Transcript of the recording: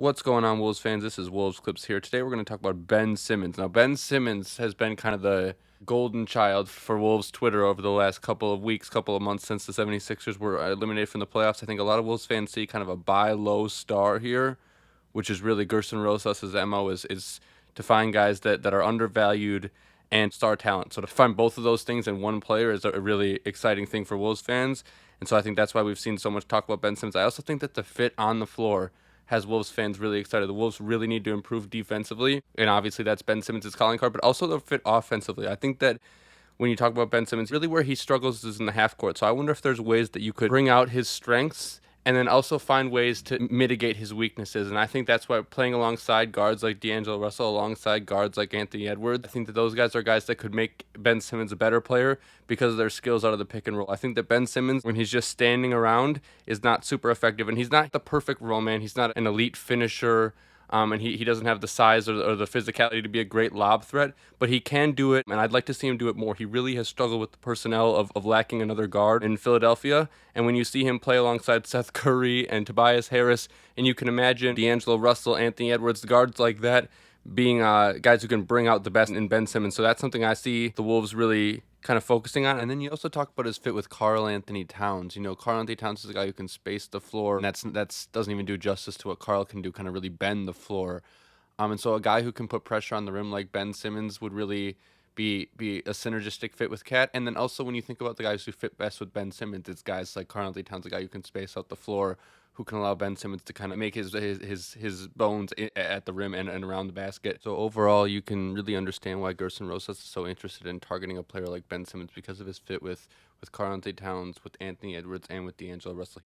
What's going on, Wolves fans? This is Wolves Clips here. Today we're going to talk about Ben Simmons. Now, Ben Simmons has been kind of the golden child for Wolves Twitter over the last couple of weeks, couple of months since the 76ers were eliminated from the playoffs. I think a lot of Wolves fans see kind of a buy low star here, which is really Gerson Rosas' MO is to find guys that are undervalued and star talent. So to find both of those things in one player is a really exciting thing for Wolves fans. And so I think that's why we've seen so much talk about Ben Simmons. I also think that the fit on the floor has Wolves fans really excited. The Wolves really need to improve defensively, and obviously that's Ben Simmons' calling card, but also the fit offensively. I think that when you talk about Ben Simmons, really where he struggles is in the half court. So I wonder if there's ways that you could bring out his strengths and then also find ways to mitigate his weaknesses. And I think that's why playing alongside guards like D'Angelo Russell, alongside guards like Anthony Edwards, I think that those guys are guys that could make Ben Simmons a better player because of their skills out of the pick and roll. I think that Ben Simmons, when he's just standing around, is not super effective. And he's not the perfect roll man. He's not an elite finisher. And he doesn't have the size or the physicality to be a great lob threat, but he can do it, and I'd like to see him do it more. He really has struggled with the personnel of lacking another guard in Philadelphia, and when you see him play alongside Seth Curry and Tobias Harris, and you can imagine D'Angelo Russell, Anthony Edwards, the guards like that, being guys who can bring out the best in Ben Simmons. So that's something I see the Wolves really kind of focusing on. And then you also talk about his fit with Karl-Anthony Towns. You know, Karl-Anthony Towns is a guy who can space the floor, and that's doesn't even do justice to what Karl can do, kind of really bend the floor. And so a guy who can put pressure on the rim like Ben Simmons would really be a synergistic fit with Cat. And then also when you think about the guys who fit best with Ben Simmons, it's guys like Karl-Anthony Towns, a guy who can space out the floor, who can allow Ben Simmons to kind of make his bones at the rim and around the basket. So overall, you can really understand why Gerson Rosas is so interested in targeting a player like Ben Simmons because of his fit with Karl-Anthony Towns, with Anthony Edwards, and with D'Angelo Russell.